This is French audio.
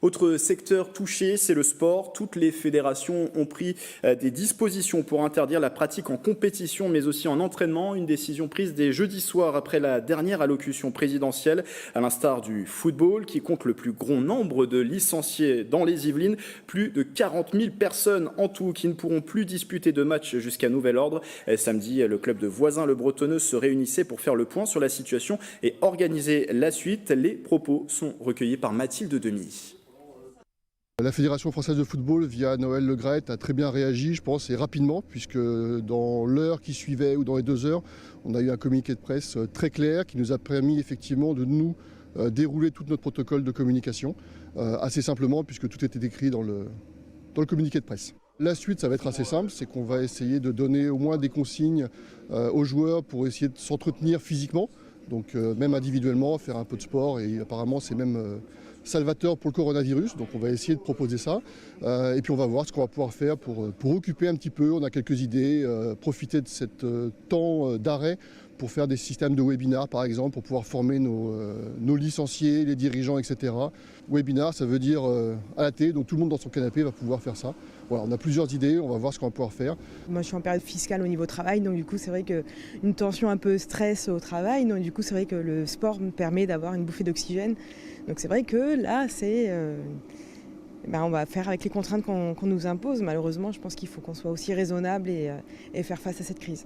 Autre secteur touché, c'est le sport. Toutes les fédérations ont pris des dispositions pour interdire la pratique en compétition, mais aussi en entraînement. Une décision prise dès jeudi soir après la dernière allocution présidentielle, à l'instar du football, qui compte le plus grand nombre de licenciés dans les Yvelines. Plus de 40 000 personnes en tout qui ne pourront plus disputer de matchs jusqu'à nouvel ordre. Samedi, le club de Voisins-le-Bretonneux se réunissait pour faire le point sur la situation et organiser la suite. Les propos sont recueillis par Mathilde Demy. La Fédération française de football, via Noël Le Graët, a très bien réagi, je pense, et rapidement, puisque dans l'heure qui suivait ou dans les 2 heures, on a eu un communiqué de presse très clair qui nous a permis effectivement de nous dérouler tout notre protocole de communication, assez simplement, puisque tout était écrit dans le communiqué de presse. La suite, ça va être assez simple, c'est qu'on va essayer de donner au moins des consignes aux joueurs pour essayer de s'entretenir physiquement, donc même individuellement, faire un peu de sport, et apparemment c'est même salvateur pour le coronavirus, donc on va essayer de proposer ça, et puis on va voir ce qu'on va pouvoir faire pour occuper un petit peu. On a quelques idées, profiter de cet temps d'arrêt pour faire des systèmes de webinars par exemple, pour pouvoir former nos licenciés, les dirigeants, etc. Webinar, ça veut dire à la télé, donc tout le monde dans son canapé va pouvoir faire ça. Voilà, on a plusieurs idées, on va voir ce qu'on va pouvoir faire. Moi je suis en période fiscale au niveau travail, donc du coup c'est vrai qu'une tension un peu stress au travail, donc du coup c'est vrai que le sport me permet d'avoir une bouffée d'oxygène. Donc c'est vrai que là on va faire avec les contraintes qu'on nous impose. Malheureusement je pense qu'il faut qu'on soit aussi raisonnable et faire face à cette crise.